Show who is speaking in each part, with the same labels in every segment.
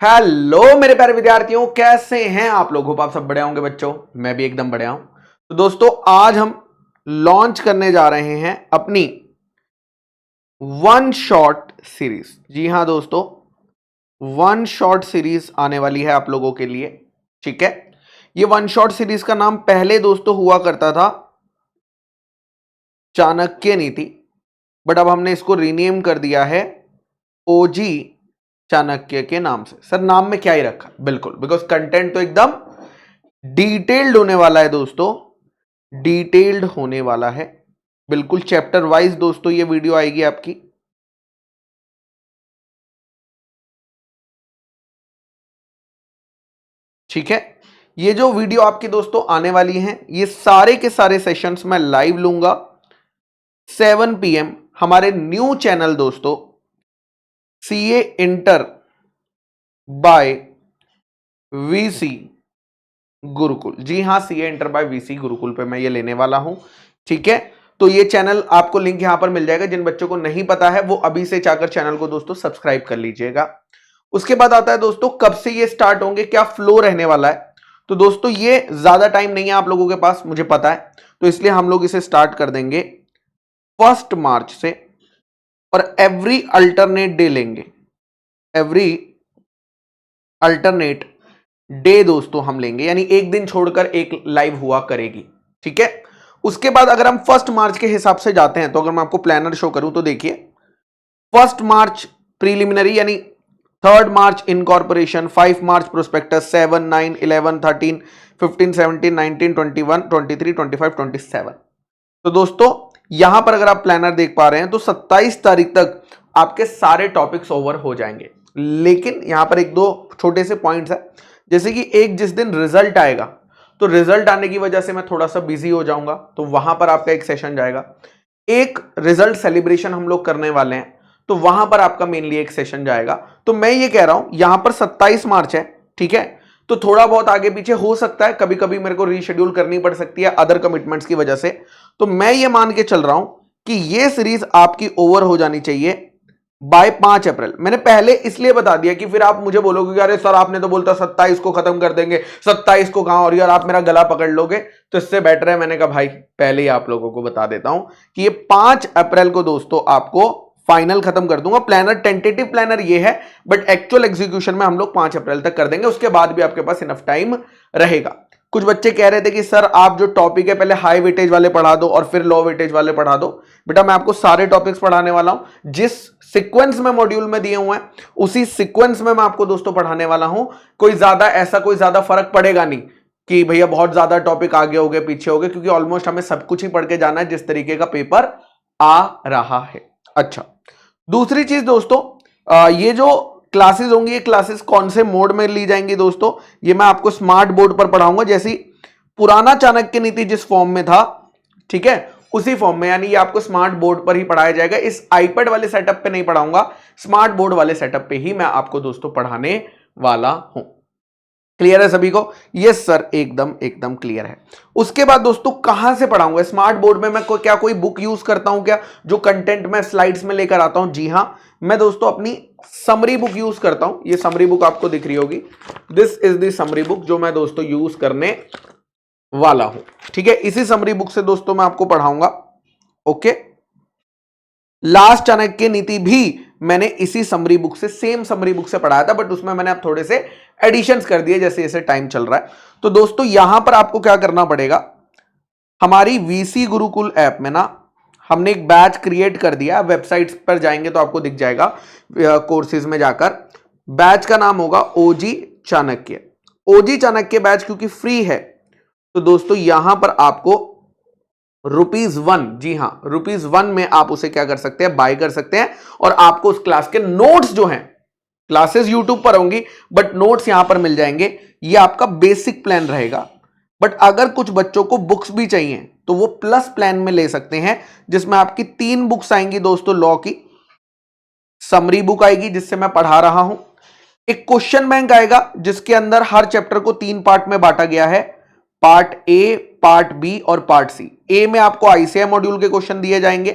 Speaker 1: Hello मेरे प्यारे विद्यार्थियों, कैसे हैं आप लोग? होप आप सब बढ़िया होंगे बच्चों। मैं भी एकदम बढ़िया हूं। तो दोस्तों, आज हम लॉन्च करने जा रहे हैं अपनी वन शॉट सीरीज। जी हां दोस्तों, वन शॉट सीरीज आने वाली है आप लोगों के लिए। ठीक है, ये वन शॉट सीरीज का नाम पहले दोस्तों हुआ करता था चाणक्य नीति, बट अब हमने इसको रीनेम कर दिया है ओजी चाणक्य के नाम से। सर नाम में क्या ही रखा, बिल्कुल, बिकॉज कंटेंट तो एकदम डिटेल्ड होने वाला है दोस्तों, डिटेल्ड होने वाला है बिल्कुल। चैप्टर वाइज दोस्तों ये वीडियो आएगी आपकी। ठीक है, ये जो वीडियो आपकी दोस्तों आने वाली हैं, ये सारे के सारे सेशंस मैं लाइव लूंगा 7 PM हमारे न्यू चैनल दोस्तों CA inter by VC Gurukul. जी हां, CA inter by VC Gurukul पे मैं ये लेने वाला हूं। ठीक है, तो ये चैनल आपको लिंक यहां पर मिल जाएगा। जिन बच्चों को नहीं पता है वो अभी से जाकर चैनल को दोस्तों सब्सक्राइब कर लीजिएगा। उसके बाद आता है दोस्तों कब से ये स्टार्ट होंगे, क्या फ्लो रहने वाला है। तो दोस्तों ये ज्यादा टाइम नहीं है आप लोगों के पास, मुझे पता है, तो इसलिए हम लोग इसे स्टार्ट कर देंगे 1 मार्च से, और एवरी अल्टरनेट डे लेंगे। एवरी अल्टरनेट डे दोस्तों हम लेंगे, यानी एक दिन छोड़कर एक लाइव हुआ करेगी। ठीक है, उसके बाद अगर हम 1 मार्च के हिसाब से जाते हैं, तो अगर मैं आपको प्लानर शो करूं तो देखिए 1 मार्च प्रीलिमिनरी, यानी 3 मार्च इनकॉर्पोरेशन, 5 मार्च प्रोस्पेक्टस, 7, 9, 11, 13, 15, 17, 19, 21, 23, 25, 27। तो दोस्तों यहां पर अगर आप प्लानर देख पा रहे हैं तो 27 तारीख तक आपके सारे टॉपिक्स ओवर हो जाएंगे। लेकिन यहां पर एक दो छोटे से पॉइंट्स है, जैसे कि एक जिस दिन रिजल्ट आएगा, तो रिजल्ट आने की वजह से मैं थोड़ा सा बिजी हो जाऊंगा, तो वहां पर आपका एक सेशन जाएगा। एक रिजल्ट सेलिब्रेशन हम लोग करने वाले हैं, तो वहां पर आपका मेनली एक सेशन जाएगा। तो मैं ये कह रहा हूं, यहां पर 27 मार्च है, ठीक है, तो थोड़ा बहुत आगे पीछे हो सकता है, कभी कभी मेरे को रीशेड्यूल करनी पड़ सकती है अदर कमिटमेंट्स की वजह से। तो मैं ये मान के चल रहा हूं कि ये सीरीज आपकी ओवर हो जानी चाहिए बाय 5 अप्रैल। मैंने पहले इसलिए बता दिया कि फिर आप मुझे बोलोगे कि अरे सर आपने तो बोलता 27 को खत्म कर देंगे, 27 को कहां, और यार आप मेरा गला पकड़ लोगे, तो इससे बेटर है मैंने कहा भाई पहले ही आप लोगों को बता देता हूं कि ये 5 अप्रैल को दोस्तों आपको फाइनल खत्म कर दूंगा। प्लानर टेंटेटिव प्लानर ये है, बट एक्चुअल एग्जीक्यूशन में हम लोग 5 अप्रैल तक कर देंगे। उसके बाद भी आपके पास इनफ टाइम रहेगा। कुछ बच्चे कह रहे थे कि सर आप जो टॉपिक है पहले हाई वेटेज वाले पढ़ा दो और फिर लो वेटेज वाले पढ़ा दो। बेटा मैं आपको सारे टॉपिक्स पढ़ाने वाला हूं, जिस सीक्वेंस में मॉड्यूल में दिए हुए हैं उसी सीक्वेंस में मैं आपको दोस्तों पढ़ाने वाला हूं। कोई ज्यादा फर्क पड़ेगा नहीं कि भैया बहुत ज्यादा टॉपिक आगे हो गए पीछे हो गए, क्योंकि ऑलमोस्ट हमें सब कुछ ही पढ़ के जाना है जिस तरीके का पेपर आ रहा है। अच्छा, दूसरी चीज दोस्तों, ये जो क्लासेस होंगी, ये क्लासेस कौन से मोड में ली जाएंगी दोस्तों, ये मैं आपको स्मार्ट बोर्ड पर पढ़ाऊंगा। जैसी पुराना चाणक्य नीति जिस फॉर्म में था, ठीक है, उसी फॉर्म में, यानी ये आपको स्मार्ट बोर्ड पर ही पढ़ाया जाएगा। इस आईपैड वाले सेटअप पे नहीं पढ़ाऊंगा, स्मार्ट बोर्ड वाले सेटअप पे ही मैं आपको दोस्तों पढ़ाने वाला हूं। क्लियर है सभी को? यस सर, एकदम एकदम क्लियर है। उसके बाद दोस्तों कहां से पढ़ाऊंगा? स्मार्ट बोर्ड में मैं क्या कोई बुक यूज करता हूं क्या, जो कंटेंट मैं स्लाइड्स में लेकर आता हूं? जी हां, मैं दोस्तों अपनी समरी बुक यूज करता हूं। ये समरी बुक आपको दिख रही होगी, this is the summary book जो मैं दोस्तों यूज करने वाला हूं। ठीक है, इसी समरी बुक से दोस्तों मैं आपको पढ़ाऊंगा। ओके, लास्ट चाणक्य नीति भी मैंने इसी समरी बुक से, सेम समरी बुक से पढ़ाया था, बट उसमें मैंने अब थोड़े से एडिशंस कर दिए जैसे जैसे टाइम चल रहा है। तो दोस्तों यहां पर आपको क्या करना पड़ेगा, हमारी वीसी गुरुकुल ऐप में ना हमने एक बैच क्रिएट कर दिया। वेबसाइट पर जाएंगे तो आपको दिख जाएगा, कोर्सेज में जाकर बैच का नाम होगा ओजी चाणक्य। ओजी चाणक्य बैच क्योंकि फ्री है, तो दोस्तों यहां पर आपको ₹1, जी हां ₹1 में आप उसे क्या कर सकते हैं, बाय कर सकते हैं, और आपको उस क्लास के नोट्स जो हैं, क्लासेस यूट्यूब पर होंगी बट नोट्स यहां पर मिल जाएंगे। ये आपका बेसिक प्लान रहेगा। बट अगर कुछ बच्चों को बुक्स भी चाहिए तो वो प्लस प्लान में ले सकते हैं, जिसमें आपकी 3 बुक्स आएंगी दोस्तों। लॉ की समरी बुक आएगी जिससे मैं पढ़ा रहा हूं, एक क्वेश्चन बैंक आएगा जिसके अंदर हर चैप्टर को 3 पार्ट में बांटा गया है, पार्ट ए, पार्ट बी और पार्ट सी। ए में आपको आईसीआई मॉड्यूल के क्वेश्चन दिए जाएंगे,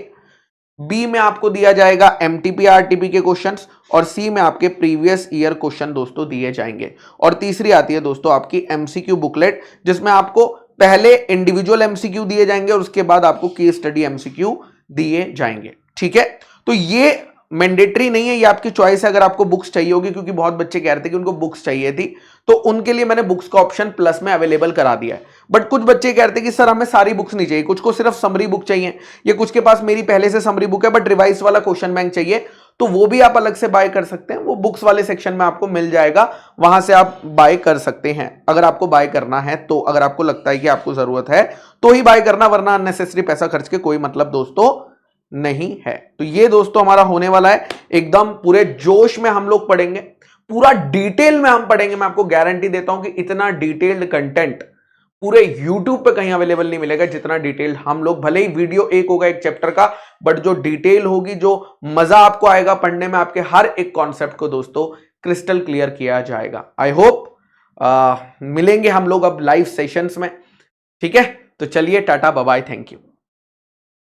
Speaker 1: बी में आपको दिया जाएगा एमटीपी आरटीपी के क्वेश्चंस और सी में आपके प्रीवियस ईयर क्वेश्चन दोस्तों दिए जाएंगे। और तीसरी आती है दोस्तों आपकी एमसीक्यू बुकलेट, जिसमें आपको पहले इंडिविजुअल एमसीक्यू दिए जाएंगे और उसके बाद आपको केस स्टडी एमसीक्यू दिए जाएंगे। ठीक है, तो ये मैंडेटरी नहीं है, ये आपकी चॉइस है अगर आपको बुक्स चाहिए होगी, क्योंकि बहुत बच्चे कह रहे थे कि उनको बुक्स चाहिए थी, तो उनके लिए मैंने बुक्स का ऑप्शन प्लस में अवेलेबल करा दिया है। बट कुछ बच्चे कह रहे थे कि सर हमें सारी बुक्स नहीं चाहिए, कुछ को सिर्फ समरी बुक चाहिए, या कुछ के पास मेरी पहले से समरी बुक है बट रिवाइज वाला क्वेश्चन बैंक चाहिए, तो वो भी आप अलग से बाय कर सकते हैं। वो बुक्स वाले सेक्शन में आपको मिल जाएगा, वहां से आप बाय कर सकते हैं अगर आपको बाय करना है तो। अगर आपको लगता है कि आपको जरूरत है तो ही बाय करना, वरना अननेसेसरी पैसा खर्च के कोई मतलब दोस्तों नहीं है। तो ये दोस्तों हमारा होने वाला है, एकदम पूरे जोश में हम लोग पढ़ेंगे, पूरा डिटेल में हम पढ़ेंगे। मैं आपको गारंटी देता हूं कि इतना डिटेल्ड कंटेंट पूरे YouTube पे कहीं अवेलेबल नहीं मिलेगा जितना डिटेल्ड हम लोग, भले ही वीडियो एक होगा एक चैप्टर का, बट जो डिटेल होगी, जो मजा आपको आएगा पढ़ने में, आपके हर एक कॉन्सेप्ट को दोस्तों क्रिस्टल क्लियर किया जाएगा। आई होप मिलेंगे हम लोग अब लाइव सेशंस में। ठीक है, तो चलिए tata bye bye, thank you.